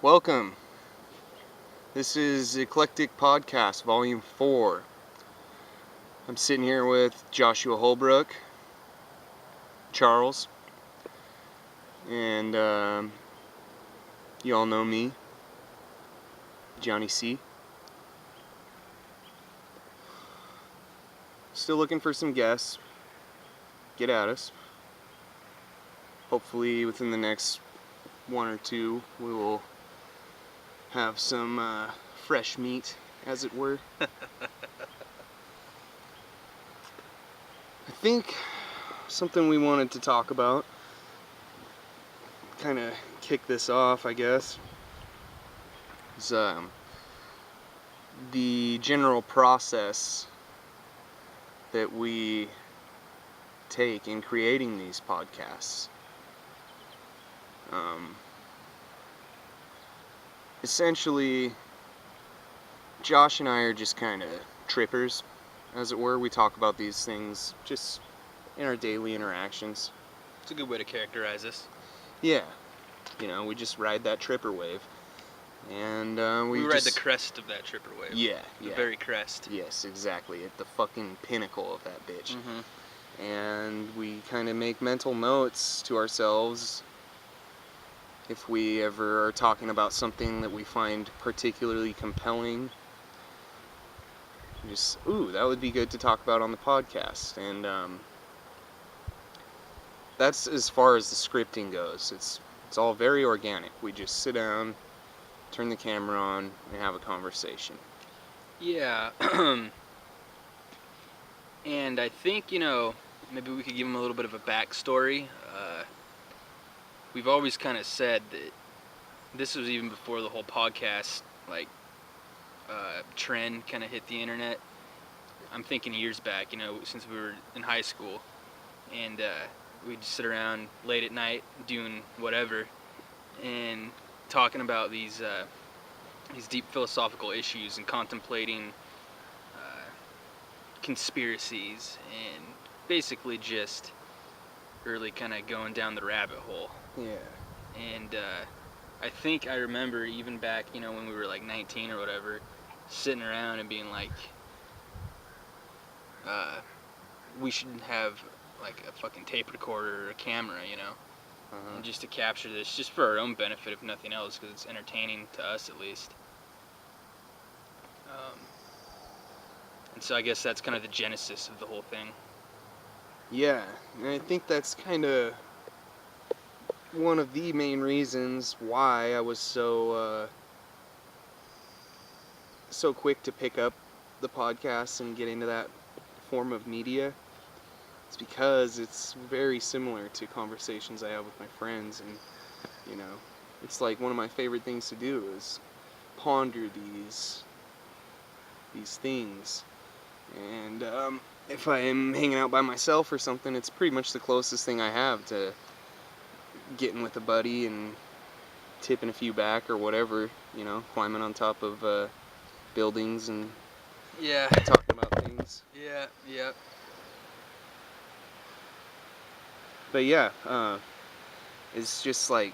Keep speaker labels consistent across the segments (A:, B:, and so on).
A: Welcome. This is Eclectic Podcast, Volume 4. I'm sitting here with Joshua Holbrook, Charles, and you all know me, Johnny C. Still looking for some guests. Get at us. Hopefully within the next one or two we will have some fresh meat, as it were. I think something we wanted to talk about, kind of kick this off, I guess, is the general process that we take in creating these podcasts. Essentially, Josh and I are just kind of trippers, as it were. We talk about these things just in our daily interactions.
B: It's a good way to characterize us.
A: Yeah, we just ride that tripper wave. And
B: we ride the crest of that tripper wave.
A: Yeah.
B: The very crest.
A: Yes, exactly. At the fucking pinnacle of that bitch.
B: Mm-hmm.
A: And we kind of make mental notes to ourselves if we ever are talking about something that we find particularly compelling. Just, that would be good to talk about on the podcast. And that's as far as the scripting goes. It's all very organic. We just sit down, turn the camera on, and have a conversation.
B: Yeah. And I think, maybe we could give them a little bit of a backstory. We've always kind of said that this was even before the whole podcast, trend kind of hit the internet. I'm thinking years back, since we were in high school. And we'd just sit around late at night doing whatever and talking about these deep philosophical issues and contemplating conspiracies and basically just really kind of going down the rabbit hole.
A: Yeah.
B: And I think I remember even back, when we were like 19 or whatever, sitting around and being like, we should have like a fucking tape recorder or a camera, and just to capture this, just for our own benefit, if nothing else, because it's entertaining to us at least. And so I guess that's kind of the genesis of the whole thing.
A: Yeah, and I think that's kind of one of the main reasons why I was so quick to pick up the podcast and get into that form of media. It's because it's very similar to conversations I have with my friends, and it's like one of my favorite things to do is ponder these things. And if I'm hanging out by myself or something, it's pretty much the closest thing I have to getting with a buddy and tipping a few back or whatever, climbing on top of buildings and talking about things.
B: Yeah.
A: But yeah, it's just like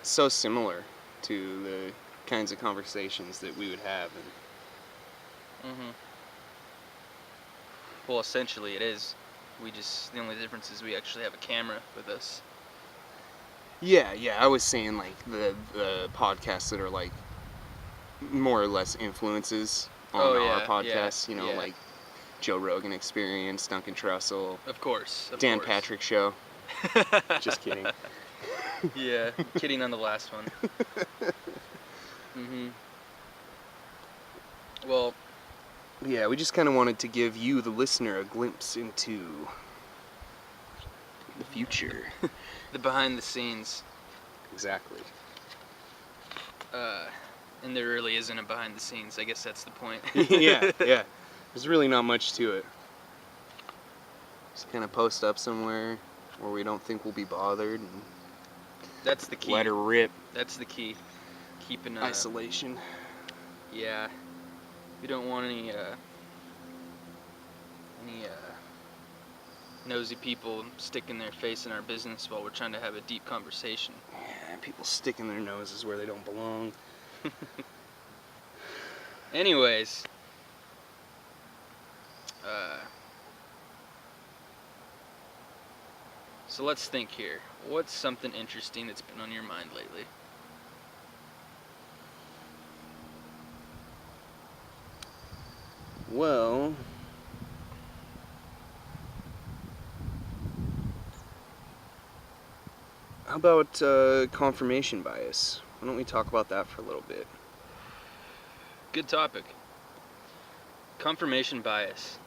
A: so similar to the kinds of conversations that we would have.
B: Mm-hmm. Well, essentially it is. The only difference is we actually have a camera with us.
A: Yeah, I was saying like the podcasts that are like more or less influences on our podcasts, like Joe Rogan Experience, Duncan Trussell.
B: Of course.
A: Dan Patrick Show. Just kidding.
B: Yeah, kidding on the last one. Mm-hmm. Well,
A: yeah, we just kind of wanted to give you, the listener, a glimpse into the future.
B: The behind the scenes.
A: Exactly.
B: And there really isn't a behind the scenes. I guess that's the point.
A: Yeah. There's really not much to it. Just kind of post up somewhere where we don't think we'll be bothered, and
B: that's the key.
A: Let her rip.
B: That's the key. Keeping
A: isolation.
B: Yeah. We don't want any nosy people sticking their face in our business while we're trying to have a deep conversation.
A: Yeah, people sticking their noses where they don't belong.
B: Anyways, so let's think here. What's something interesting that's been on your mind lately?
A: Well, how about confirmation bias? Why don't we talk about that for a little bit?
B: Good topic. Confirmation bias.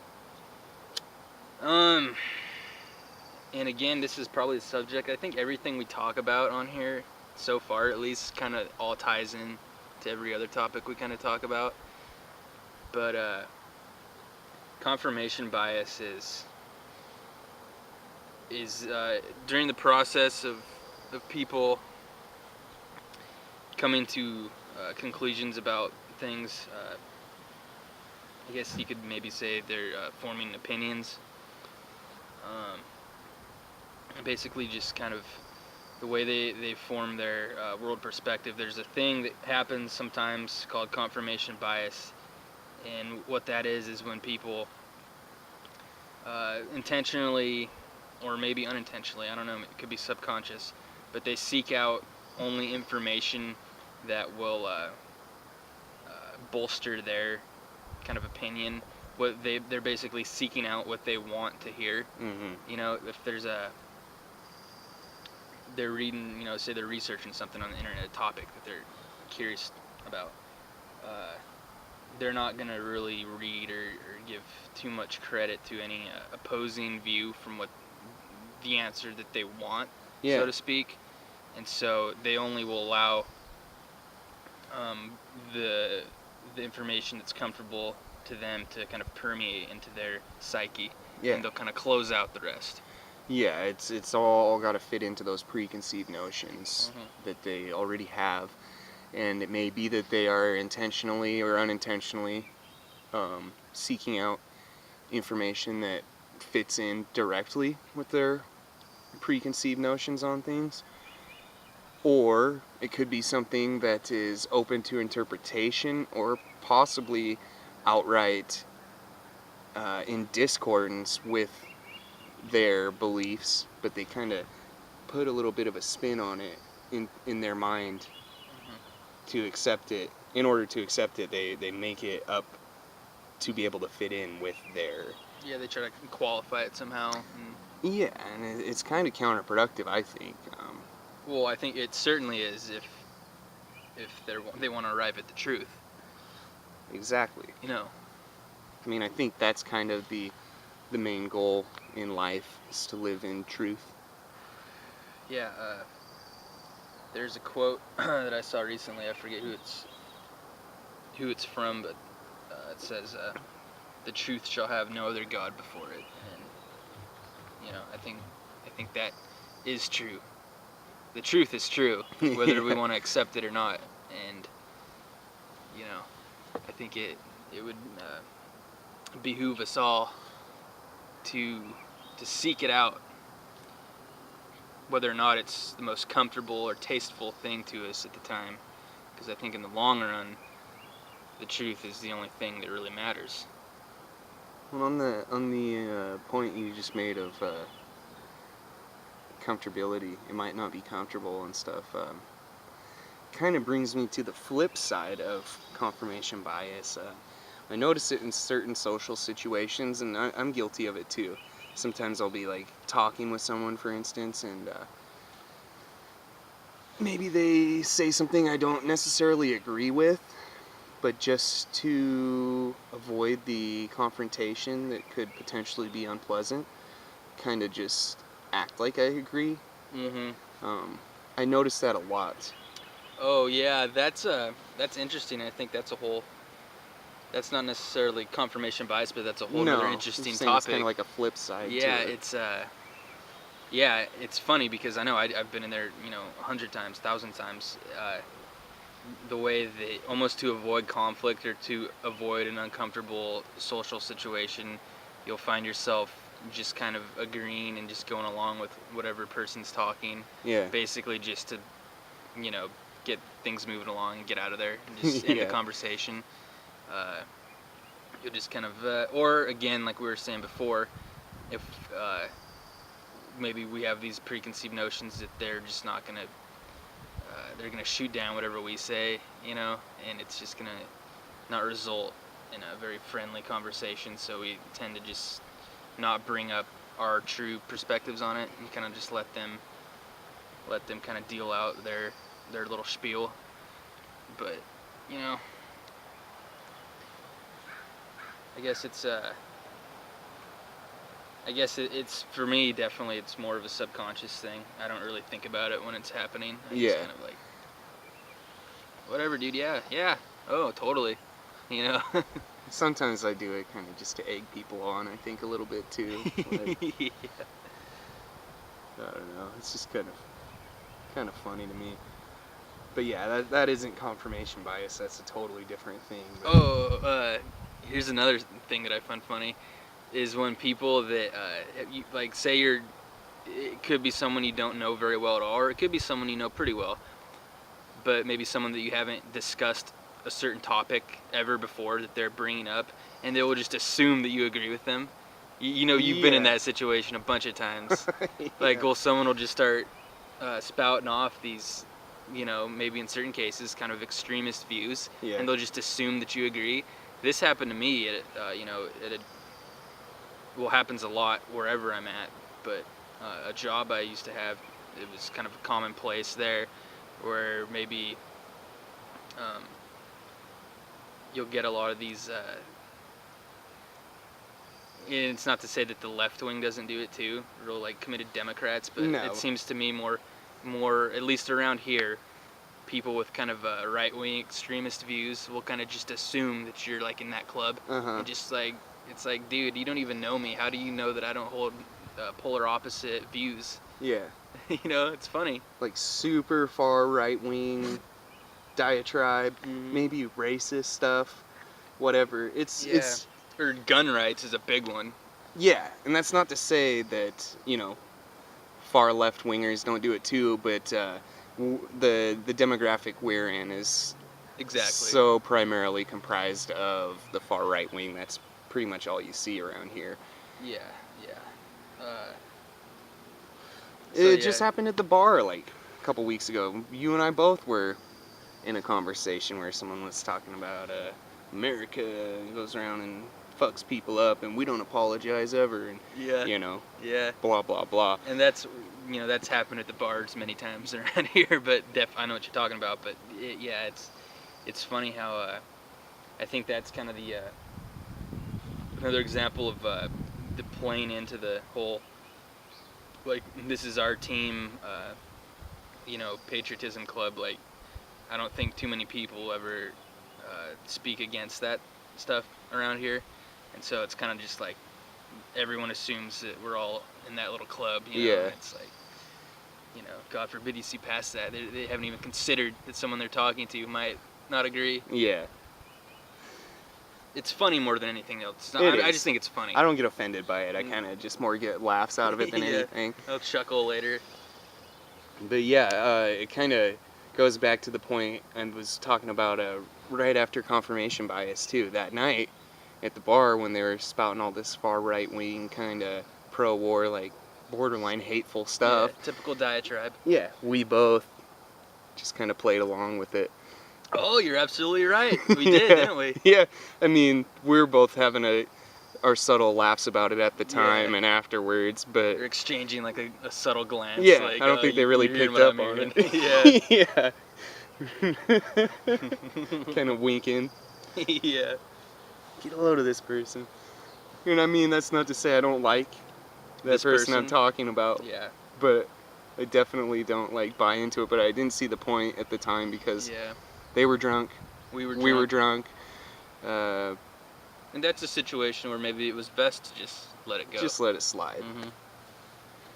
B: And again, this is probably the subject. I think everything we talk about on here so far, at least, kind of all ties in to every other topic we kind of talk about. But confirmation bias is during the process of people coming to conclusions about things. I guess you could maybe say they're forming opinions. Basically just kind of the way they form their world perspective. There's a thing that happens sometimes called confirmation bias, and what that is when people intentionally or maybe unintentionally, I don't know, it could be subconscious, but they seek out only information that will bolster their kind of opinion. What they're basically seeking out what they want to hear.
A: Mm-hmm.
B: You know, if there's they're reading, you know, say they're researching something on the internet, a topic that they're curious about, they're not going to really read or give too much credit to any opposing view from what the answer that they want, so to speak. And so they only will allow the information that's comfortable to them to kind of permeate into their psyche, and they'll kind of close out the rest.
A: Yeah, it's all got to fit into those preconceived notions that they already have, and it may be that they are intentionally or unintentionally seeking out information that fits in directly with their preconceived notions on things, or it could be something that is open to interpretation or possibly outright in discordance with their beliefs, but they kind of put a little bit of a spin on it in their mind to accept it. In order to accept it, they make it up to be able to fit in with their...
B: Yeah, they try to qualify it somehow.
A: Yeah, and it's kind of counterproductive, I think.
B: Well, I think it certainly is if they want to arrive at the truth.
A: Exactly.
B: You know.
A: I mean, I think that's kind of the main goal in life, is to live in truth.
B: Yeah, there's a quote that I saw recently. I forget who it's from, but it says, "The truth shall have no other god before it." And you know, I think that is true. The truth is true, whether we want to accept it or not. And you know, I think it would behoove us all to seek it out, whether or not it's the most comfortable or tasteful thing to us at the time, because I think in the long run, the truth is the only thing that really matters.
A: Well, on the point you just made of comfortability, it might not be comfortable and stuff, kind of brings me to the flip side of confirmation bias. I notice it in certain social situations, and I'm guilty of it too. Sometimes I'll be like talking with someone, for instance, and maybe they say something I don't necessarily agree with, but just to avoid the confrontation that could potentially be unpleasant, kind of just act like I agree. I notice that a lot.
B: Oh yeah, that's interesting. I think that's not necessarily confirmation bias, but that's a whole other interesting topic.
A: It's kind of like a flip side to it.
B: It's funny because I know I've been in there, 100 times, 1,000 times. The way they, almost to avoid conflict or to avoid an uncomfortable social situation, you'll find yourself just kind of agreeing and just going along with whatever person's talking.
A: Yeah.
B: Basically just to, get things moving along and get out of there and just end the conversation. You'll just kind of, or again, like we were saying before, if maybe we have these preconceived notions that they're just not going to, they're going to shoot down whatever we say, and it's just going to not result in a very friendly conversation, so we tend to just not bring up our true perspectives on it and kind of just let them kind of deal out their little spiel. But I guess it's for me, definitely it's more of a subconscious thing. I don't really think about it when it's happening. I just kind of like, whatever, dude. Yeah, oh, totally.
A: Sometimes I do it kind of just to egg people on, I think, a little bit too. Like,
B: Yeah.
A: I don't know. It's just kind of funny to me. But yeah, that isn't confirmation bias. That's a totally different thing. But
B: Here's another thing that I find funny, is when people that say it could be someone you don't know very well at all, or it could be someone you know pretty well, but maybe someone that you haven't discussed a certain topic ever before that they're bringing up, and they will just assume that you agree with them. You've been in that situation a bunch of times.
A: Yeah.
B: Someone will just start spouting off these, maybe in certain cases, kind of extremist views, and they'll just assume that you agree. This happened to me happens a lot wherever I'm at, but a job I used to have, it was kind of commonplace there, where maybe you'll get a lot of these, and it's not to say that the left wing doesn't do it too, real like committed Democrats, but it seems to me more, at least around here, people with kind of right-wing extremist views will kind of just assume that you're like in that club, and just like, it's like, dude, you don't even know me. How do you know that I don't hold polar opposite views?
A: Yeah.
B: It's funny.
A: Like super far right-wing diatribe, maybe racist stuff, whatever. It's
B: or gun rights is a big one.
A: Yeah, and that's not to say that, far left-wingers don't do it too, but the demographic we're in is so primarily comprised of the far right wing. That's pretty much all you see around here.
B: Yeah.
A: It just happened at the bar like a couple weeks ago. You and I both were in a conversation where someone was talking about America goes around and fucks people up, and we don't apologize ever, and blah blah blah.
B: And that's happened at the bars many times around here. But I know what you're talking about. But it's funny how I think that's kind of the another example of the playing into the whole, like, this is our team, patriotism club. Like, I don't think too many people ever speak against that stuff around here, and so it's kind of just like everyone assumes that we're all in that little club. It's like, God forbid you see past that. They haven't even considered that someone they're talking to might not agree.
A: Yeah.
B: It's funny more than anything else. I just think it's funny.
A: I don't get offended by it. I kind of just more get laughs out of it than anything.
B: I'll chuckle later.
A: But yeah, it kind of goes back to the point I was talking about right after confirmation bias too. That night at the bar when they were spouting all this far right wing kind of pro-war, like borderline hateful stuff.
B: Yeah, typical diatribe.
A: Yeah, we both just kind of played along with it.
B: Oh, you're absolutely right. We did, didn't we?
A: Yeah, I mean, we were both having our subtle laughs about it at the time and afterwards, but...
B: We're exchanging like a subtle glance.
A: Yeah,
B: like,
A: I don't think they really picked up on it. Yeah. Kind of winking.
B: Yeah.
A: Get a load of this person. You know what I mean? That's not to say I don't like that person I'm talking about.
B: Yeah.
A: But I definitely don't buy into it, but I didn't see the point at the time because...
B: Yeah.
A: They were drunk.
B: We
A: were drunk.
B: And that's a situation where maybe it was best to just let it go.
A: Just let it slide.
B: Mm-hmm.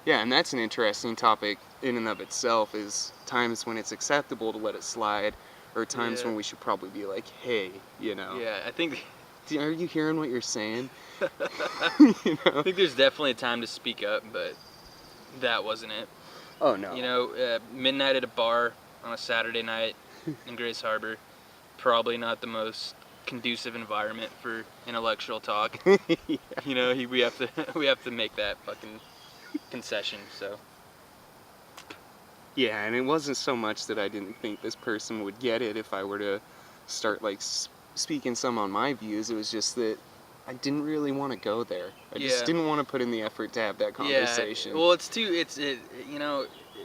A: Yeah, and that's an interesting topic in and of itself, is times when it's acceptable to let it slide, or times when we should probably be like, hey,
B: Yeah, I think
A: are you hearing what you're saying?
B: I think there's definitely a time to speak up, but that wasn't it.
A: Oh, no.
B: Midnight at a bar on a Saturday night in Grace Harbor, probably not the most conducive environment for intellectual talk.
A: Yeah.
B: We have to make that fucking concession. So
A: Yeah, and it wasn't so much that I didn't think this person would get it if I were to start, like, speaking some on my views. It was just that I didn't really want to go there. I just didn't want to put in the effort to have that conversation.
B: Yeah, well,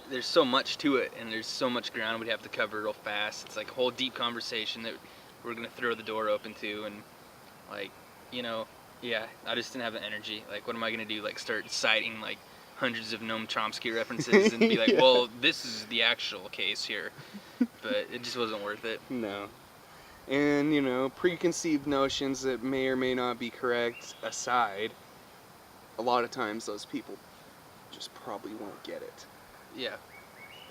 B: there's so much to it, and there's so much ground we'd have to cover real fast. It's like a whole deep conversation that we're going to throw the door open to, and, like, I just didn't have the energy. Like, what am I going to do? Like, start citing, like, hundreds of Noam Chomsky references and be like,
A: Yeah.
B: well, this is the actual case here. But it just wasn't worth it.
A: No. And, preconceived notions that may or may not be correct aside, a lot of times those people just probably won't get it.
B: Yeah.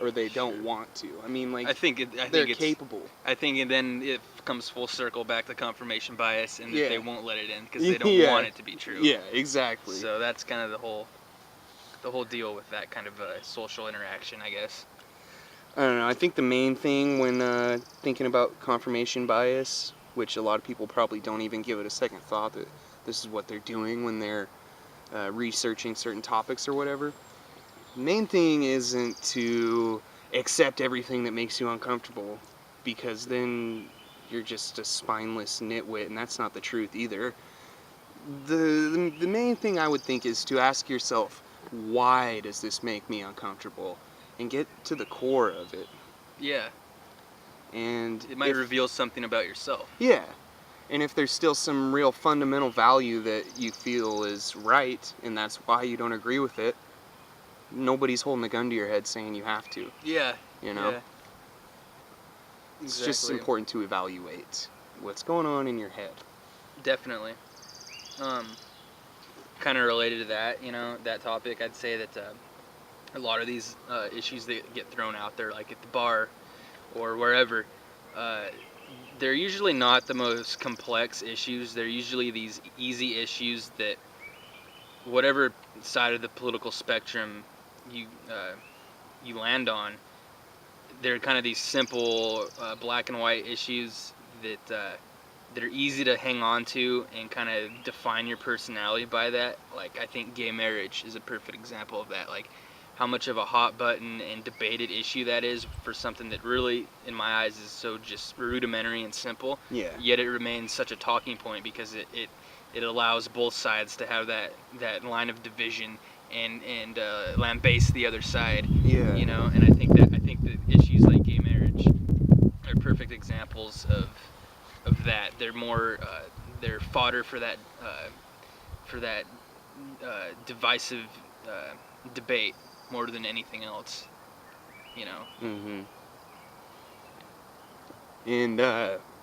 A: Or they don't want to. I mean, like,
B: I think
A: they're
B: it's
A: capable.
B: I think then it comes full circle back to confirmation bias, and that they won't let it in because they don't
A: Yeah.
B: want it to be true.
A: Yeah, exactly.
B: So that's kind of the whole deal with that kind of social interaction, I guess.
A: I don't know. I think the main thing when thinking about confirmation bias, which a lot of people probably don't even give it a second thought that this is what they're doing when they're researching certain topics or whatever. The main thing isn't to accept everything that makes you uncomfortable, because then you're just a spineless nitwit, and that's not the truth either. The main thing I would think is to ask yourself, why does this make me uncomfortable? And get to the core of it.
B: Yeah.
A: And
B: It might reveal something about yourself.
A: Yeah. And if there's still some real fundamental value that you feel is right, and that's why you don't agree with it, nobody's holding a gun to your head saying you have to.
B: Yeah.
A: Yeah. It's just important to evaluate what's going on in your head.
B: Definitely. Kind of related to that, that topic, I'd say that a lot of these issues that get thrown out there, like at the bar or wherever, they're usually not the most complex issues. They're usually these easy issues that whatever side of the political spectrum you land on, they're kind of these simple black and white issues that are easy to hang on to and kind of define your personality by that. Like, I think gay marriage is a perfect example of that. Like, how much of a hot button and debated issue that is for something that really, in my eyes, is so just rudimentary and simple.
A: Yeah.
B: Yet it remains such a talking point because it allows both sides to have that line of division and lambaste the other side.
A: Yeah.
B: And I think that issues like gay marriage are perfect examples of that. They're more they're fodder for that divisive debate more than anything else.
A: Mm-hmm. And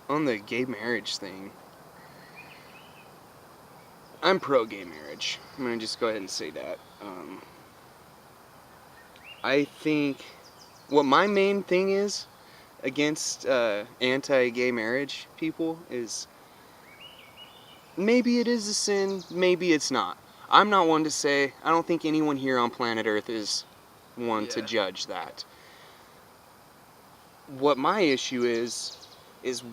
A: on the gay marriage thing, I'm pro gay marriage. I'm gonna just go ahead and say that. I think what my main thing is against anti-gay marriage people is maybe it is a sin, maybe it's not. I'm not one to say. I don't think anyone here on planet Earth is one to judge that. What my issue is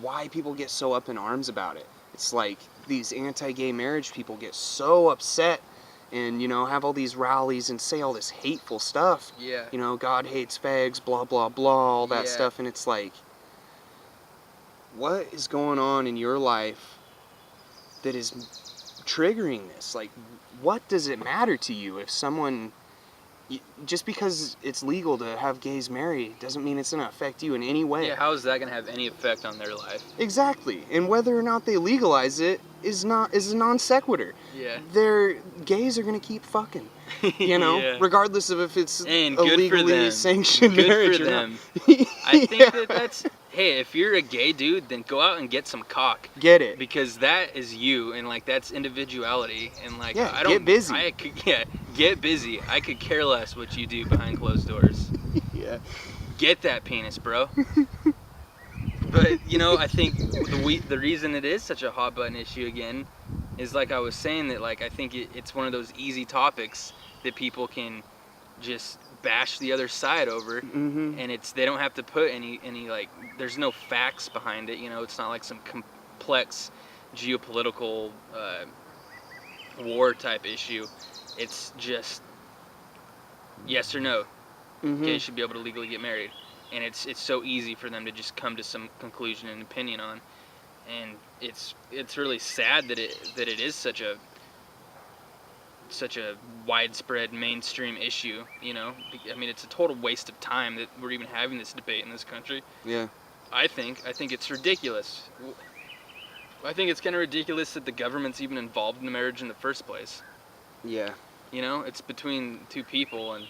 A: why people get so up in arms about it. It's like these anti-gay marriage people get so upset and, have all these rallies and say all this hateful stuff.
B: Yeah.
A: God hates fags, blah, blah, blah, all that stuff. And it's like, what is going on in your life that is triggering this? Like, what does it matter to you if someone, just because it's legal to have gays marry doesn't mean it's going to affect you in any way.
B: Yeah, how is that going to have any effect on their life?
A: Exactly. And whether or not they legalize it is a non sequitur.
B: Yeah.
A: Gays are going to keep fucking,
B: Yeah.
A: regardless of if it's
B: And
A: a
B: good for
A: legally
B: them.
A: sanctioned
B: Good
A: marriage
B: for
A: or
B: them.
A: not.
B: I think that's, hey, if you're a gay dude, then go out and get some cock.
A: Get it.
B: Because that is you, and like that's individuality, and like
A: Yeah,
B: I don't.
A: get busy.
B: Get busy. I could care less what you do behind closed doors.
A: Yeah.
B: Get that penis, bro. But I think the reason it is such a hot button issue again is like I was saying, that like I think it's one of those easy topics that people can just bash the other side over,
A: Mm-hmm.
B: and they don't have to put any like, there's no facts behind it. It's not like some complex geopolitical war type issue. It's just yes or no.
A: Mm-hmm.
B: Gays should be able to legally get married, and it's so easy for them to just come to some conclusion and opinion on, and it's really sad that it is such a widespread mainstream issue. I mean, it's a total waste of time that we're even having this debate in this country.
A: Yeah.
B: I think it's ridiculous. I think it's kind of ridiculous that the government's even involved in the marriage in the first place.
A: Yeah.
B: It's between two people, and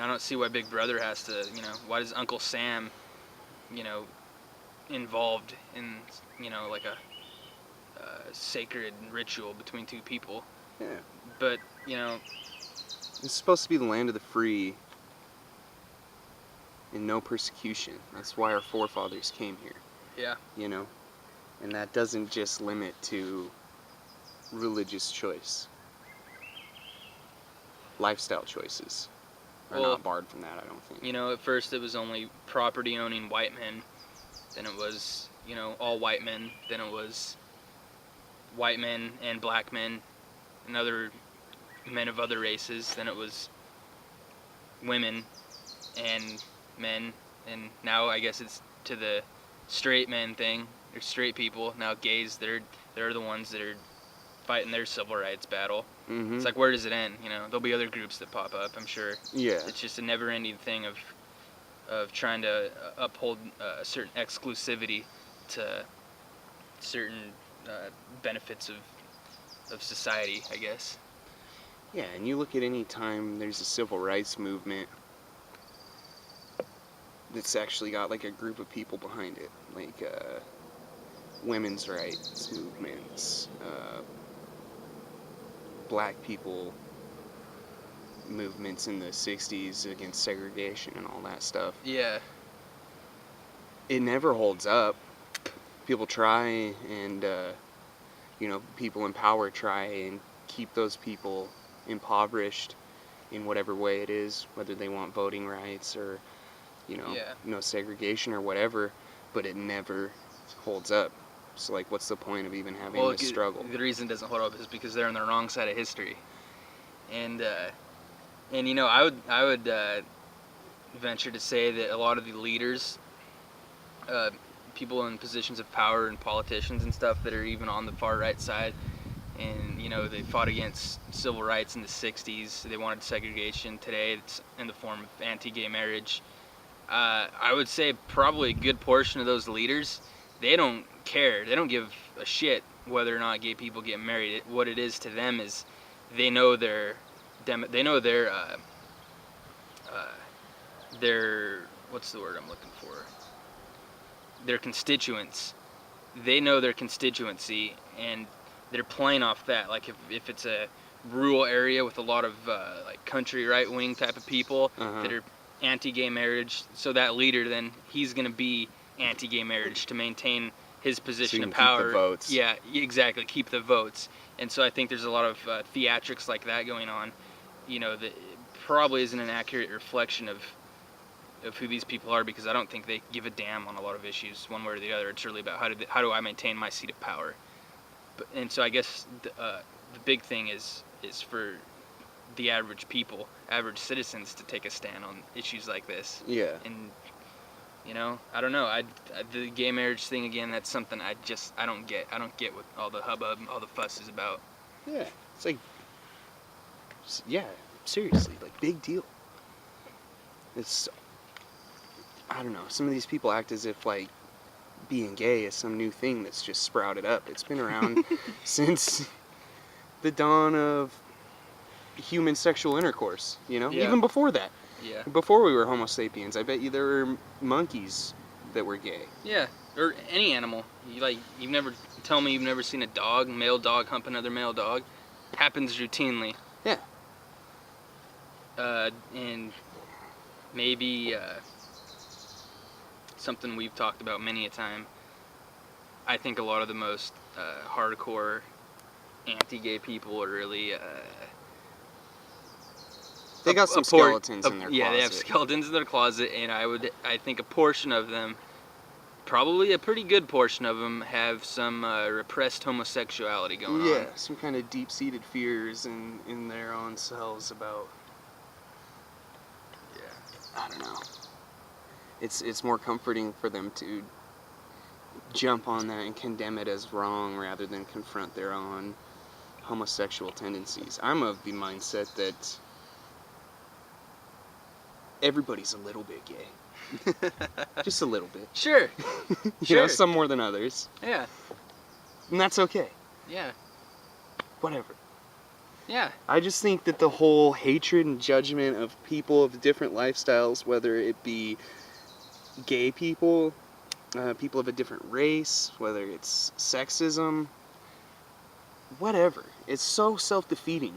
B: I don't see why Big Brother has to, why does Uncle Sam, involved in, like a sacred ritual between two people.
A: Yeah.
B: But,
A: It's supposed to be the land of the free and no persecution. That's why our forefathers came here.
B: yeah.
A: And that doesn't just limit to religious choice. Lifestyle choices are not barred from that, I don't think.
B: At first it was only property owning white men. Then it was, all white men. Then it was white men and black men and other men of other races. Then it was women and men. And now I guess it's to the straight men thing. They're straight people. Now gays, they're the ones that are fighting their civil rights battle.
A: Mm-hmm.
B: It's like, where does it end? There'll be other groups that pop up, I'm sure.
A: Yeah.
B: It's just a never-ending thing of trying to uphold a certain exclusivity to certain benefits of society, I guess.
A: Yeah, and you look at any time there's a civil rights movement that's actually got like a group of people behind it, like women's rights movements, black people movements in the 60s against segregation and all that stuff.
B: Yeah.
A: It never holds up. People try, and people in power try and keep those people impoverished in whatever way it is, whether they want voting rights or no segregation or whatever, but it never holds up. So like, what's the point of even having this struggle?
B: The reason it doesn't hold up is because they're on the wrong side of history. And I would venture to say that a lot of the leaders, people in positions of power and politicians and stuff that are even on the far right side, and they fought against civil rights in the 60s. They wanted segregation. Today it's in the form of anti-gay marriage. I would say probably a good portion of those leaders, they don't care. They don't give a shit whether or not gay people get married. What it is to them is they know their what's the word I'm looking for? Their constituents. They know their constituency, and they're playing off that. Like if it's a rural area with a lot of like country right-wing type of people that are anti-gay marriage, so that leader, then he's going to be anti-gay marriage to maintain his position of power.
A: Keep the votes.
B: Yeah, exactly, keep the votes. And so I think there's a lot of theatrics like that going on, that probably isn't an accurate reflection of who these people are, because I don't think they give a damn on a lot of issues one way or the other. It's really about how do I maintain my seat of power. And so I guess the big thing is for the average people, average citizens, to take a stand on issues like this.
A: Yeah.
B: And I don't know. The gay marriage thing again. That's something I don't get. I don't get what all the hubbub, all the fuss is about.
A: Yeah. It's like, yeah, seriously, like, big deal. It's, I don't know. Some of these people act as if like being gay is some new thing that's just sprouted up. It's been around since the dawn of human sexual intercourse,
B: Yeah.
A: Even before that.
B: Yeah.
A: Before we were Homo sapiens, I bet you there were monkeys that were gay.
B: Yeah, or any animal. You've never seen a male dog hump another male dog. Happens routinely.
A: Yeah.
B: And maybe something we've talked about many a time. I think a lot of the most hardcore anti-gay people are really
A: they got some skeletons in their closet.
B: Yeah, they have skeletons in their closet, and I think a portion of them, probably a pretty good portion of them, have some repressed homosexuality going on.
A: Yeah, some kind of deep-seated fears in their own selves about. Yeah, I don't know. It's more comforting for them to jump on that and condemn it as wrong rather than confront their own homosexual tendencies. I'm of the mindset that everybody's a little bit gay. Just a little bit.
B: Sure.
A: You know, some more than others.
B: Yeah.
A: And that's okay.
B: Yeah.
A: Whatever.
B: Yeah.
A: I just think that the whole hatred and judgment of people of different lifestyles, whether it be gay people, people of a different race, whether it's sexism, whatever, it's so self-defeating.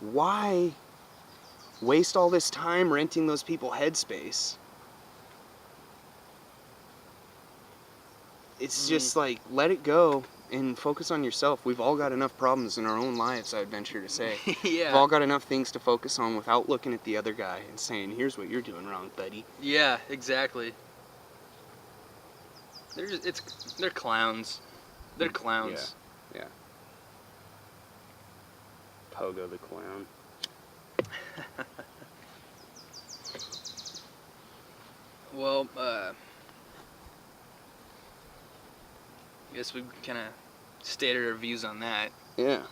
A: Why waste all this time renting those people headspace? It's just like, let it go and focus on yourself. We've all got enough problems in our own lives, I would venture to say.
B: Yeah.
A: We've all got enough things to focus on without looking at the other guy and saying, here's what you're doing wrong, buddy.
B: Yeah, exactly. They're clowns. They're clowns.
A: Yeah. Pogo the clown.
B: Well, I guess we've kind of stated our views on that.
A: Yeah.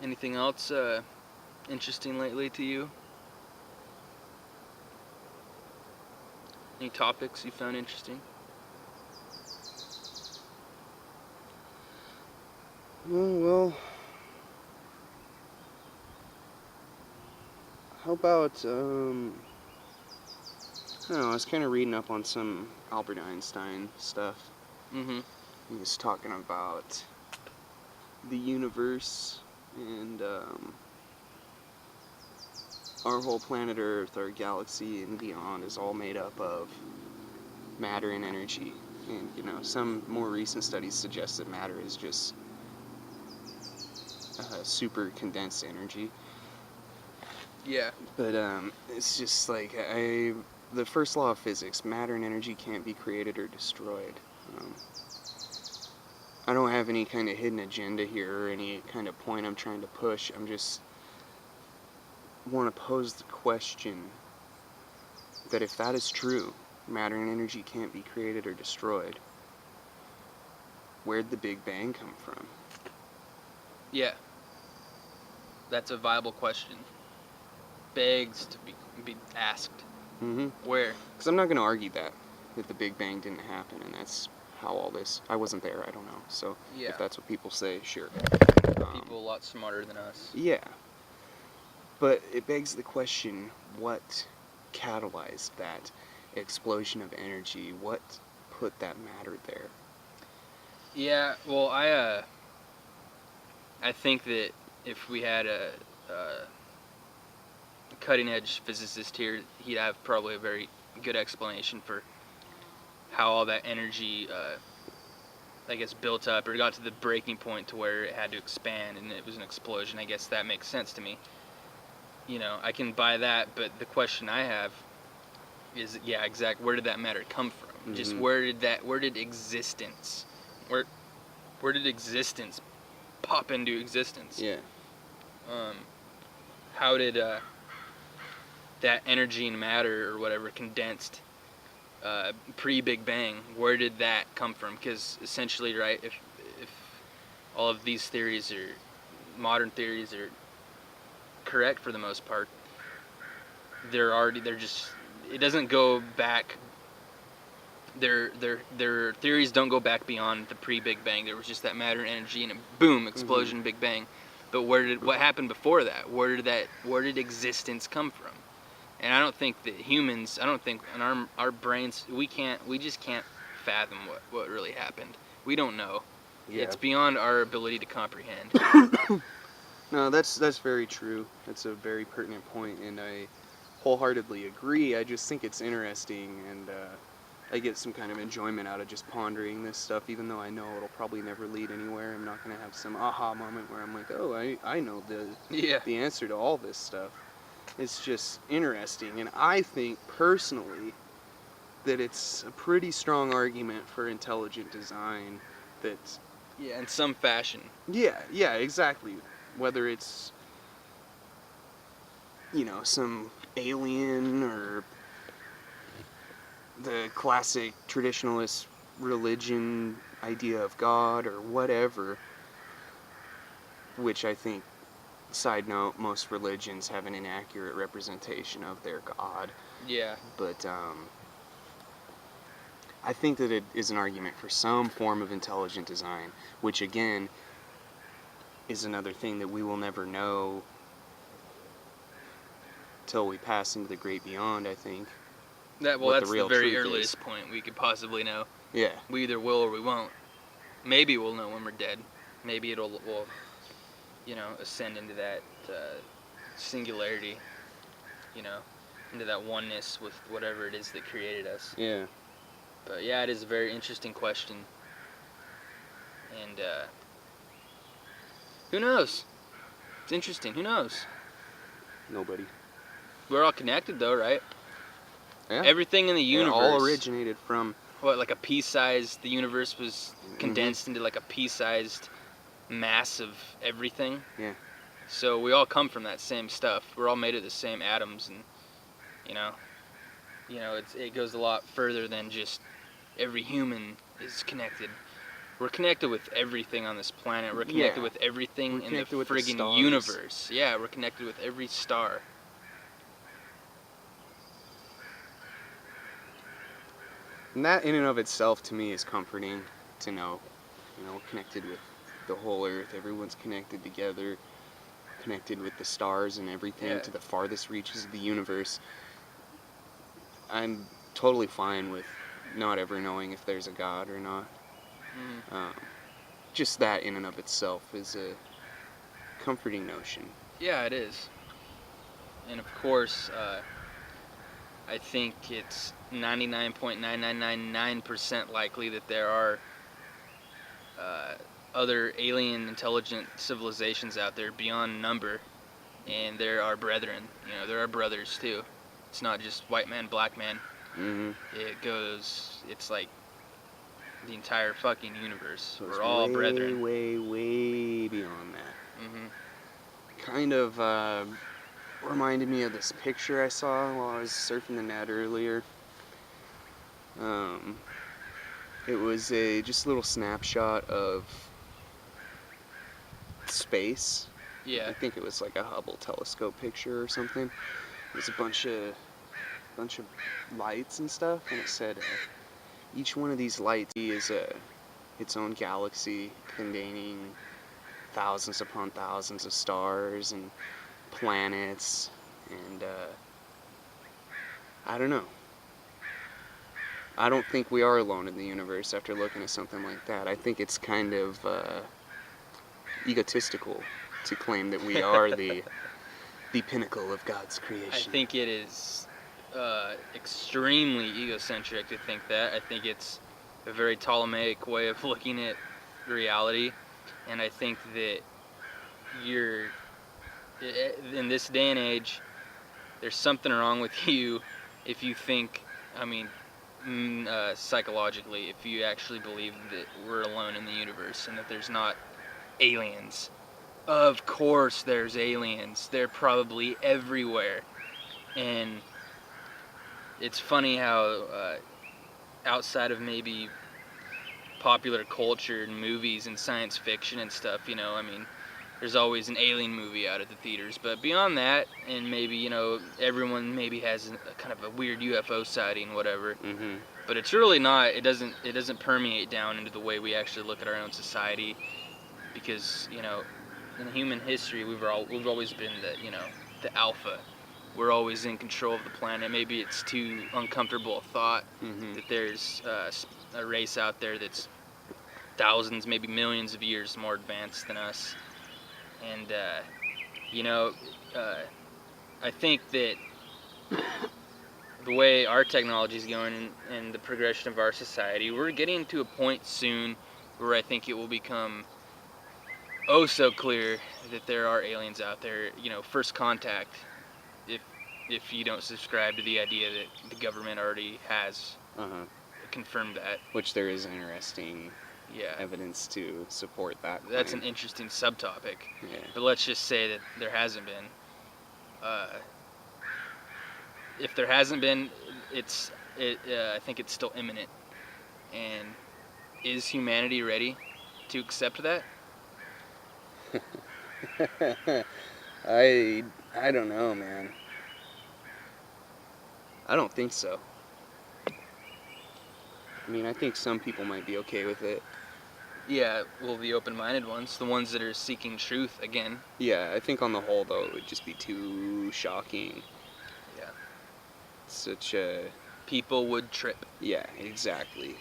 B: Anything else interesting lately to you? Any topics you found interesting?
A: Well, how about, I don't know, I was kind of reading up on some Albert Einstein stuff.
B: Mm-hmm.
A: He was talking about the universe and our whole planet Earth, our galaxy and beyond is all made up of matter and energy. And, you know, some more recent studies suggest that matter is just super condensed energy.
B: Yeah.
A: But it's just like, the first law of physics, matter and energy can't be created or destroyed. I don't have any kind of hidden agenda here or any kind of point I'm trying to push. I'm just want to pose the question that if that is true, matter and energy can't be created or destroyed, where'd the Big Bang come from?
B: Yeah. That's a viable question. Begs to be asked.
A: Mm-hmm.
B: Where?
A: Because I'm not going to argue that the Big Bang didn't happen, and that's how all this... I wasn't there, I don't know. So
B: Yeah.
A: if that's what people say, sure.
B: People a lot smarter than us.
A: Yeah. But it begs the question, what catalyzed that explosion of energy? What put that matter there?
B: Yeah, well, I think that if we had a cutting-edge physicist here, he'd have probably a very good explanation for how all that energy, I guess, built up or got to the breaking point to where it had to expand and it was an explosion. I guess that makes sense to me. You know, I can buy that, but the question I have is, yeah, exactly, where did that matter come from? Mm-hmm. Just where did existence pop into existence?
A: Yeah.
B: How did that energy and matter or whatever condensed pre-Big Bang, where did that come from? Because essentially, right, if all of these theories are modern theories are correct for the most part, it doesn't go back. Their theories don't go back beyond the pre-Big Bang. There was just that matter and energy and a boom explosion, mm-hmm. Big Bang. But what happened before that? Where did existence come from? And I don't think that humans, in our brains, we just can't fathom what really happened. We don't know. Yeah. It's beyond our ability to comprehend.
A: No, that's very true. That's a very pertinent point, and wholeheartedly agree. I just think it's interesting, and I get some kind of enjoyment out of just pondering this stuff, even though I know it'll probably never lead anywhere. I'm not going to have some aha moment where I'm like, oh, I know the answer to all this stuff. It's just interesting, and I think personally that it's a pretty strong argument for intelligent design. That
B: in some fashion.
A: yeah, exactly. Whether it's, some alien or the classic traditionalist religion idea of God or whatever, which I think, side note, most religions have an inaccurate representation of their God.
B: Yeah.
A: But I think that it is an argument for some form of intelligent design, which again is another thing that we will never know till we pass into the great beyond, I think.
B: That's the very earliest point we could possibly know.
A: Yeah.
B: We either will or we won't. Maybe we'll know when we're dead. Maybe we'll ascend into that singularity, into that oneness with whatever it is that created us.
A: Yeah.
B: But yeah, it is a very interesting question. And who knows? It's interesting. Who knows?
A: Nobody.
B: We're all connected though, right?
A: Yeah.
B: Everything in the universe.
A: It all originated from...
B: like a pea-sized... The universe was condensed into like a pea-sized mass of everything.
A: Yeah.
B: So we all come from that same stuff. We're all made of the same atoms, and it goes a lot further than just every human is connected. We're connected with everything on this planet. We're connected with everything in the friggin' universe. Yeah, we're connected with every star.
A: And that in and of itself to me is comforting to know, connected with the whole earth. Everyone's connected together, connected with the stars and everything to the farthest reaches of the universe. I'm totally fine with not ever knowing if there's a God or not. Just that in and of itself is a comforting notion.
B: Yeah, it is. And of course, I think it's 99.9999% likely that there are other alien intelligent civilizations out there beyond number, and there are brethren. There are brothers too. It's not just white man, black man.
A: Mm-hmm.
B: It's like the entire fucking universe.
A: So
B: we're all brethren.
A: Way beyond that.
B: Mm-hmm.
A: Kind of reminded me of this picture I saw while I was surfing the net earlier. It was just a little snapshot of space.
B: Yeah.
A: I think it was like a Hubble telescope picture or something. It was a bunch of lights and stuff, and it said each one of these lights is its own galaxy containing thousands upon thousands of stars and planets, and I don't know. I don't think we are alone in the universe after looking at something like that. I think it's kind of egotistical to claim that we are the pinnacle of God's creation.
B: I think it is extremely egocentric to think that. I think it's a very Ptolemaic way of looking at reality, and I think that in this day and age, there's something wrong with you if you think, psychologically, if you actually believe that we're alone in the universe and that there's not aliens. Of course there's aliens. They're probably everywhere. And it's funny how outside of maybe popular culture and movies and science fiction and stuff, there's always an alien movie out at the theaters. But beyond that, and maybe, everyone maybe has a kind of a weird UFO sighting, whatever.
A: Mm-hmm.
B: But it's really not, it doesn't permeate down into the way we actually look at our own society. Because, in human history, we've always been the alpha. We're always in control of the planet. Maybe it's too uncomfortable a thought that there's a race out there that's thousands, maybe millions of years more advanced than us. And, I think that the way our technology is going and the progression of our society, we're getting to a point soon where I think it will become oh so clear that there are aliens out there. You know, first contact. If you don't subscribe to the idea that the government already has confirmed that,
A: which there is interesting evidence to support that claim.
B: That's an interesting subtopic.
A: Yeah.
B: But let's just say that there hasn't been. If there hasn't been, I think it's still imminent. And is humanity ready to accept that?
A: I don't know, man. I don't think so. I mean, I think some people might be okay with it.
B: Yeah, well, the open-minded ones, the ones that are seeking truth again.
A: Yeah, I think on the whole, though, it would just be too shocking.
B: Yeah.
A: Such a...
B: People would trip.
A: Yeah, exactly.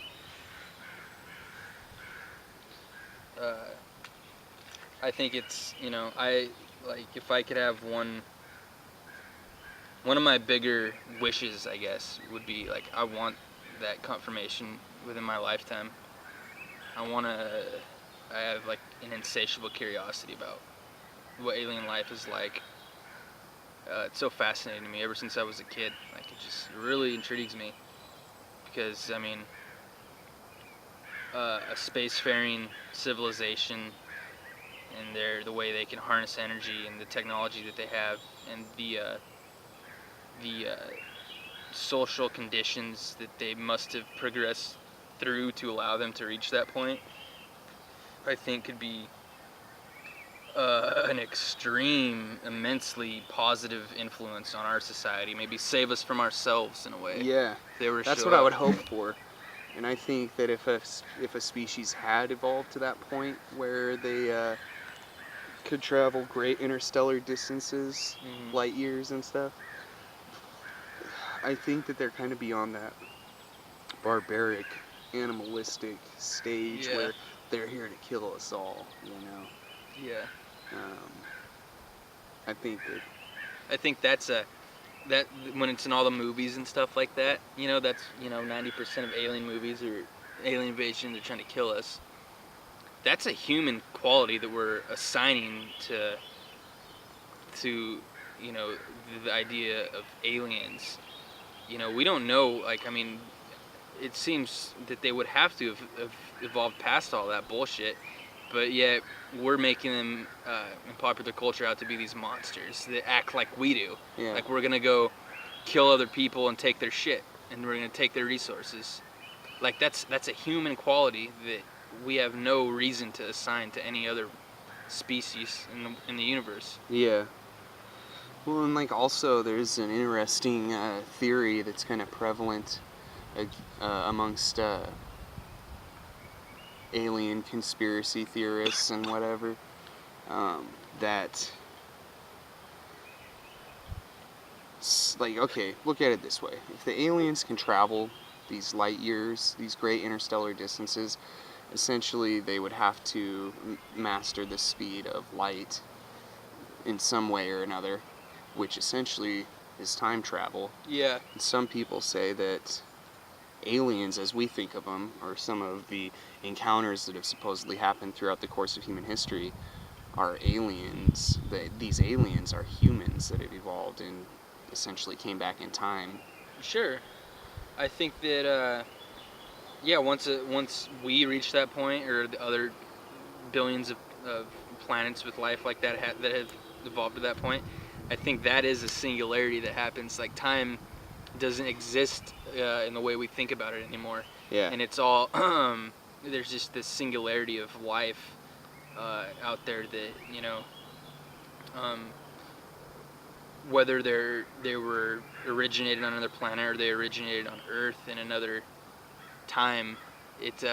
B: I think it's, you know, if I could have one of my bigger wishes, I guess, would be, like, I want that confirmation within my lifetime. I have, like, an insatiable curiosity about what alien life is like. It's so fascinating to me ever since I was a kid. Like, it just really intrigues me. Because, I mean, a spacefaring civilization and the way they can harness energy and the technology that they have and the social conditions that they must have progressed through to allow them to reach that point, I think could be an extreme, immensely positive influence on our society. Maybe save us from ourselves in a way.
A: Yeah, that's what I would hope for. And I think that if a species had evolved to that point where they could travel great interstellar distances, light years and stuff, I think that they're kind of beyond that barbaric, animalistic stage where they're here to kill us all, you know?
B: Yeah.
A: I think
B: that's that when it's in all the movies and stuff like that, you know, that's, you know, 90% of alien movies or alien invasion, they're trying to kill us. That's a human quality that we're assigning to you know, the idea of aliens. You know, we don't know, like, I mean, it seems that they would have to have evolved past all that bullshit, but yet we're making them in popular culture out to be these monsters that act like we do.
A: Yeah.
B: Like we're gonna go kill other people and take their shit, and we're gonna take their resources. Like that's a human quality that we have no reason to assign to any other species in the universe.
A: Yeah. Well, and like also there's an interesting theory that's kind of prevalent amongst alien conspiracy theorists and whatever, that, like, okay, look at it this way. If the aliens can travel these light years, these great interstellar distances, essentially they would have to master the speed of light in some way or another, which essentially is time travel.
B: Yeah.
A: And some people say that aliens, as we think of them, or some of the encounters that have supposedly happened throughout the course of human history, are aliens. These aliens are humans that have evolved and essentially came back in time.
B: Sure. I think that, once we reach that point, or the other billions of planets with life like that that have evolved to that point, I think that is a singularity that happens. Like, time doesn't exist in the way we think about it anymore.
A: Yeah.
B: And it's all, there's just this singularity of life out there that, you know, whether they were originated on another planet or they originated on Earth in another time, it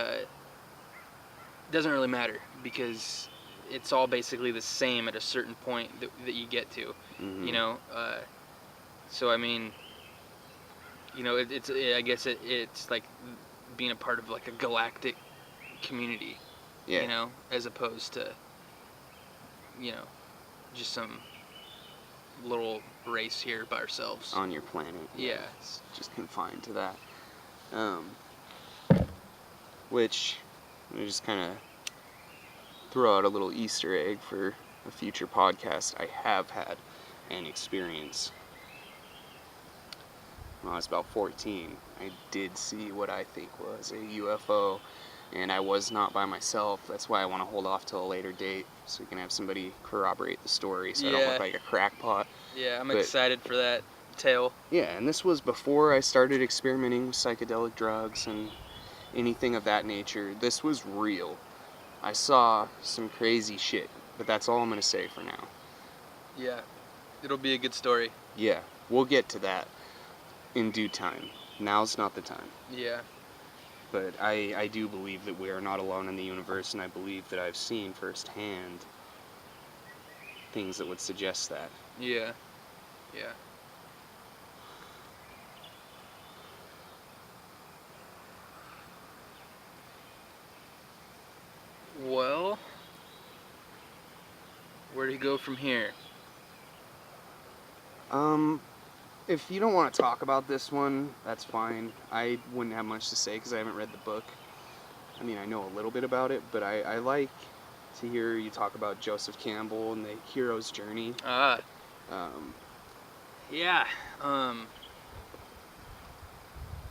B: doesn't really matter, because it's all basically the same at a certain point that you get to.
A: Mm-hmm.
B: You know, so I mean, you know, I guess it's like being a part of like a galactic community.
A: Yeah.
B: You know, as opposed to, you know, just some little race here by ourselves.
A: On your planet.
B: Yeah.
A: It's just confined to that. Which, let me just kind of throw out a little Easter egg for a future podcast. I have had an experience. When I was about 14, I did see what I think was a UFO, and I was not by myself. That's why I want to hold off till a later date, so we can have somebody corroborate the story, so I don't look like a crackpot.
B: Yeah, I'm excited for that tale.
A: Yeah, and this was before I started experimenting with psychedelic drugs and anything of that nature. This was real. I saw some crazy shit, but that's all I'm going to say for now.
B: Yeah, it'll be a good story.
A: Yeah, we'll get to that in due time. Now's not the time.
B: Yeah.
A: But I do believe that we are not alone in the universe, and I believe that I've seen firsthand things that would suggest that.
B: Yeah. Yeah. Well, where do you go from here?
A: If you don't want to talk about this one, that's fine. I wouldn't have much to say because I haven't read the book. I mean, I know a little bit about it, but I like to hear you talk about Joseph Campbell and the hero's journey.
B: Yeah.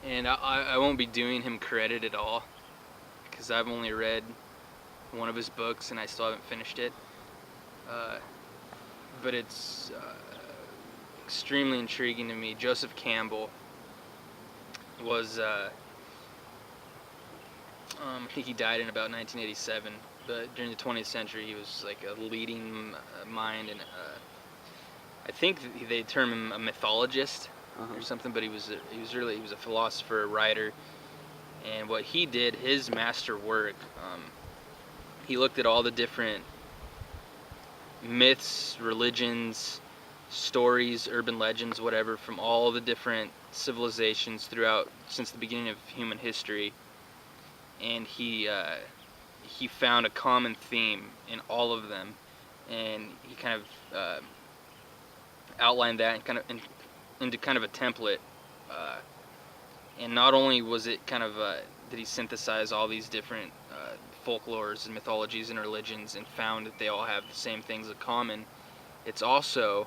B: And I won't be doing him credit at all, because I've only read one of his books and I still haven't finished it. But it's extremely intriguing to me. Joseph Campbell was, I think he died in about 1987, but during the 20th century he was like a leading mind, and I think they term him a mythologist or something, but he was a philosopher, a writer, and what he did, his master work, he looked at all the different myths, religions, stories, urban legends, whatever, from all the different civilizations throughout since the beginning of human history, and he found a common theme in all of them, and he kind of outlined that and kind of into kind of a template, and not only was it kind of did he synthesize all these different folklores and mythologies and religions and found that they all have the same things in common, it's also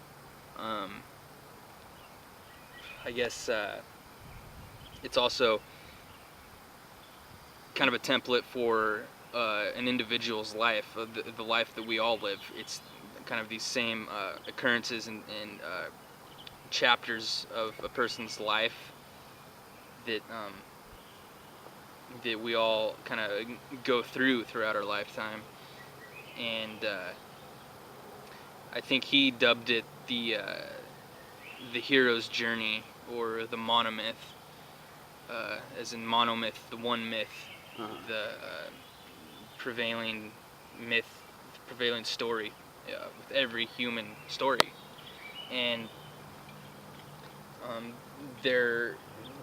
B: I guess it's also kind of a template for an individual's life, the life that we all live. It's kind of these same occurrences and chapters of a person's life that that we all kind of go throughout our lifetime, and I think he dubbed it the hero's journey, or the monomyth, as in monomyth, the one myth, the prevailing myth, prevailing story with every human story, and they're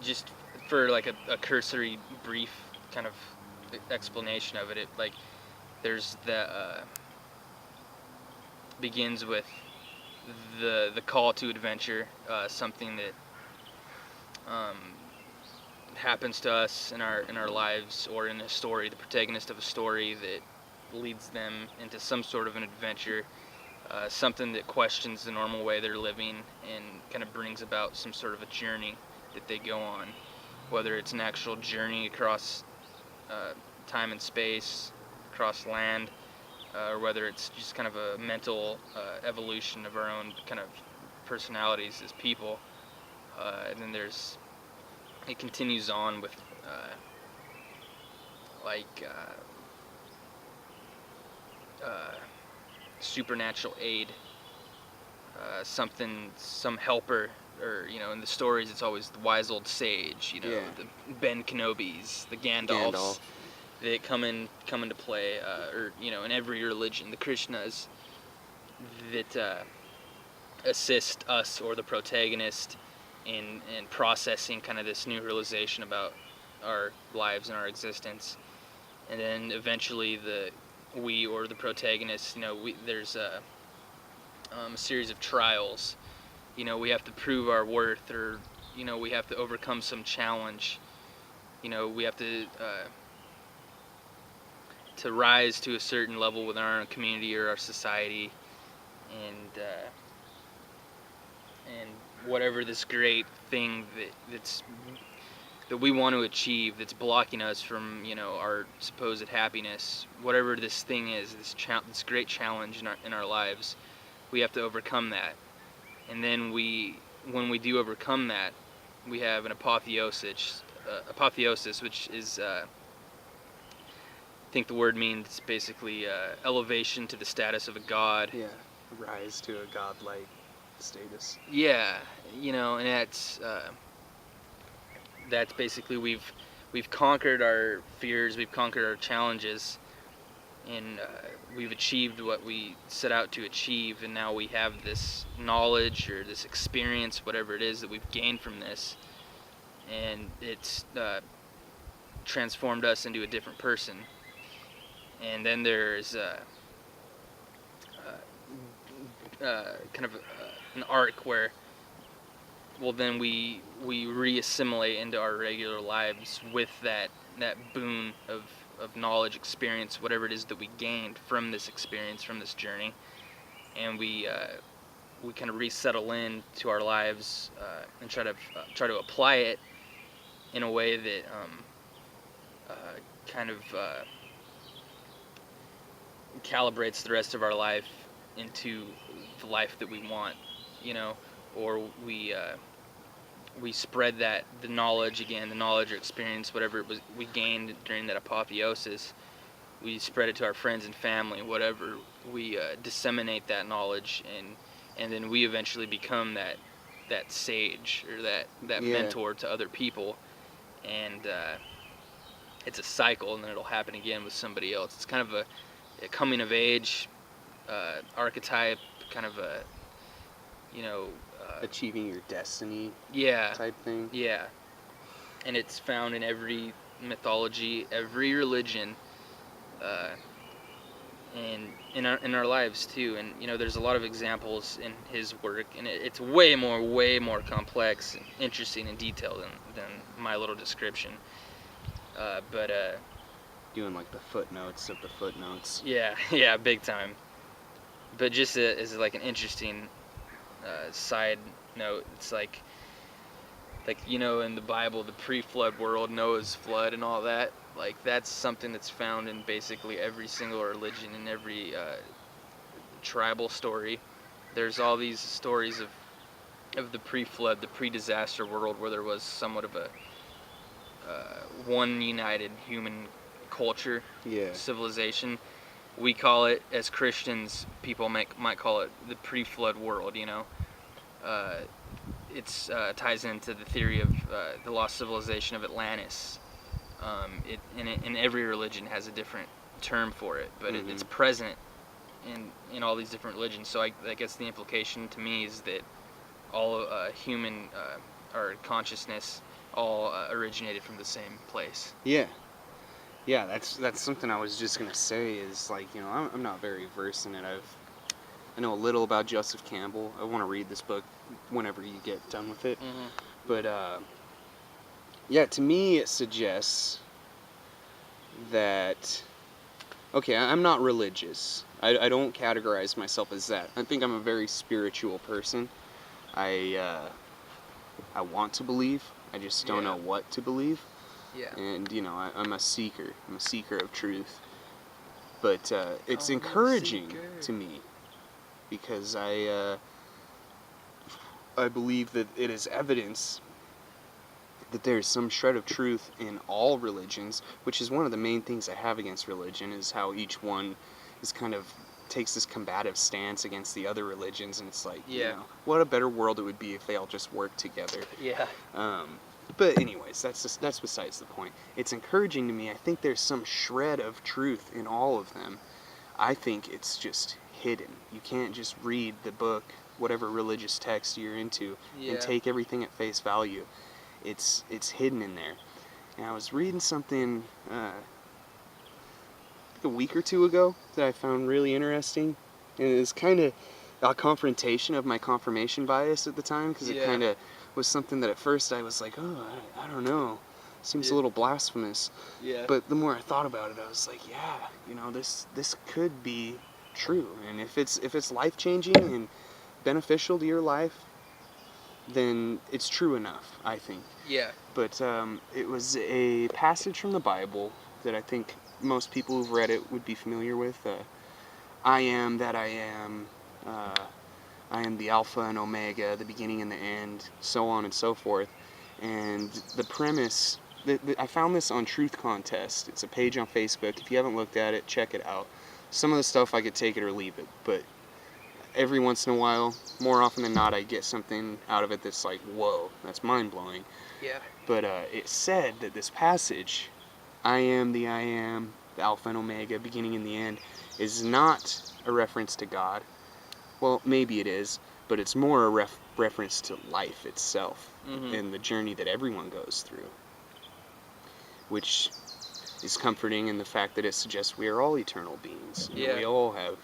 B: just for like a cursory, brief kind of explanation of it. It like there's the begins with the call to adventure, something that happens to us in our lives, or in a story, the protagonist of a story that leads them into some sort of an adventure, something that questions the normal way they're living and kind of brings about some sort of a journey that they go on, whether it's an actual journey across time and space, across land, or whether it's just kind of a mental evolution of our own kind of personalities as people. And then it continues on with supernatural aid, some helper, or in the stories it's always the wise old sage, the Ben Kenobis, the Gandalfs that come into play, or in every religion, the Krishnas that assist us or the protagonist in processing kind of this new realization about our lives and our existence. And then eventually we or the protagonist, there's a series of trials. We have to prove our worth, or we have to overcome some challenge. We have to rise to a certain level within our community or our society, and whatever this great thing that we want to achieve that's blocking us from our supposed happiness, whatever this thing is, this great challenge in our lives, we have to overcome that. And then when we do overcome that, we have an apotheosis, which is I think the word means basically elevation to the status of a god.
A: Yeah, rise to a godlike status.
B: Yeah, and that's basically we've conquered our fears, we've conquered our challenges, and we've achieved what we set out to achieve, and now we have this knowledge or this experience, whatever it is that we've gained from this, and it's transformed us into a different person. And then there's kind of an arc where, then we re-assimilate into our regular lives with that boon of knowledge, experience, whatever it is that we gained from this experience, from this journey, and we kind of resettle into our lives and try to apply it in a way that kind of calibrates the rest of our life into the life that we want, or we spread the knowledge again, the knowledge or experience, whatever it was we gained during that apotheosis, we spread it to our friends and family, whatever, we disseminate that knowledge, and then we eventually become that sage or that mentor to other people, and it's a cycle, and then it'll happen again with somebody else. It's kind of a coming of age archetype, kind of a
A: achieving your destiny type thing.
B: Yeah, and it's found in every mythology, every religion, and in our lives too. And there's a lot of examples in his work, and it's way more complex and interesting and detailed than my little description. But
A: doing like the footnotes of the footnotes.
B: Yeah, big time. But just as like an interesting side note, it's like in the Bible, the pre-flood world, Noah's flood and all that, like that's something that's found in basically every single religion, in every tribal story. There's all these stories of the pre-flood, the pre-disaster world, where there was somewhat of a one united human culture, civilization. We call it, as Christians, people might call it the pre-flood world. It's ties into the theory of the lost civilization of Atlantis. In every religion has a different term for it, but it's present in all these different religions. So I guess the implication to me is that all human or consciousness all originated from the same place.
A: Yeah, that's something I was just gonna say. Is like, I'm not very versed in it. I know a little about Joseph Campbell. I want to read this book whenever you get done with it. But to me it suggests that, okay, I'm not religious. I don't categorize myself as that. I think I'm a very spiritual person. I want to believe. I just don't know what to believe. Yeah. And I'm a seeker. I'm a seeker of truth. But it's encouraging to me, because I believe that it is evidence that there's some shred of truth in all religions, which is one of the main things I have against religion, is how each one is kind of takes this combative stance against the other religions, and it's like, what a better world it would be if they all just worked together. Yeah. But anyways, that's besides the point. It's encouraging to me. I think there's some shred of truth in all of them. I think it's just hidden. You can't just read the book, whatever religious text you're into, and take everything at face value. It's hidden in there. And I was reading something a week or two ago that I found really interesting, and it's kind of a confrontation of my confirmation bias at the time, because it
B: Yeah.
A: kind of was something that at first I was like, oh, I don't know, seems a little blasphemous.
B: Yeah.
A: But the more I thought about it, I was like, yeah, this could be true, and if it's life changing and beneficial to your life, then it's true enough, I think.
B: Yeah.
A: But it was a passage from the Bible that I think most people who've read it would be familiar with. I am that I am. I am the Alpha and Omega, the beginning and the end, so on and so forth. And the premise, I found this on Truth Contest. It's a page on Facebook. If you haven't looked at it, check it out. Some of the stuff I could take it or leave it, but every once in a while, more often than not, I get something out of it that's like, whoa, that's mind-blowing.
B: Yeah.
A: But it said that this passage, I am, the Alpha and Omega, beginning and the end, is not a reference to God. Well, maybe it is, but it's more a reference to life itself and the journey that everyone goes through, which is comforting in the fact that it suggests we are all eternal beings. We all have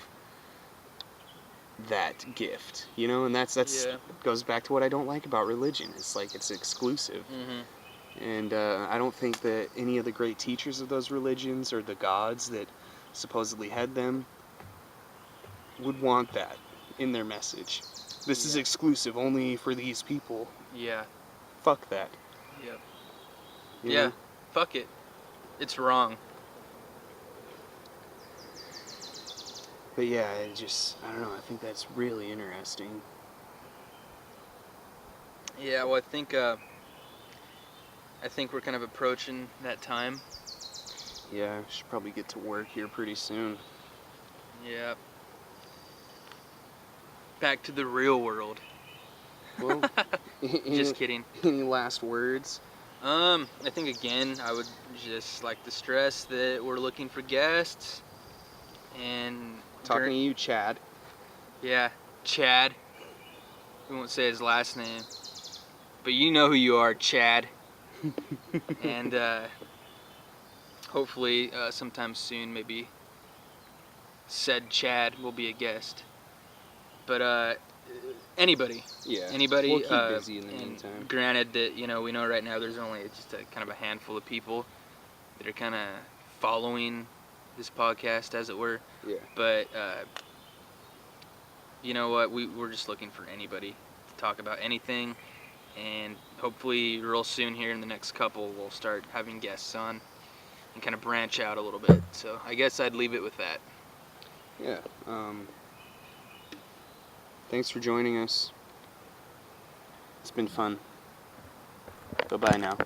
A: that gift, and that's goes back to what I don't like about religion. It's like it's exclusive. And I don't think that any of the great teachers of those religions or the gods that supposedly had them would want that in their message. This is exclusive only for these people.
B: Yeah.
A: Fuck that.
B: Yep.
A: You
B: Yeah.
A: know?
B: Fuck it. It's wrong.
A: But yeah, I don't know, I think that's really interesting.
B: Yeah, well, I think we're kind of approaching that time.
A: Yeah, I should probably get to work here pretty soon.
B: Yeah. Back to the real world.
A: Well,
B: Just kidding.
A: Any last words?
B: I think again, I would just like to stress that we're looking for guests. And
A: Talking to you, Chad.
B: Yeah, Chad. We won't say his last name, but you know who you are, Chad. And hopefully sometime soon, maybe said Chad will be a guest. But anybody.
A: Yeah.
B: Anybody.
A: We'll keep busy in the meantime.
B: Granted that we know right now there's only just a kind of a handful of people that are kind of following this podcast, as it were.
A: Yeah.
B: But you know what? We're just looking for anybody to talk about anything, and hopefully real soon here in the next couple we'll start having guests on and kind of branch out a little bit. So I guess I'd leave it with that.
A: Yeah. Thanks for joining us. It's been fun. Bye-bye now.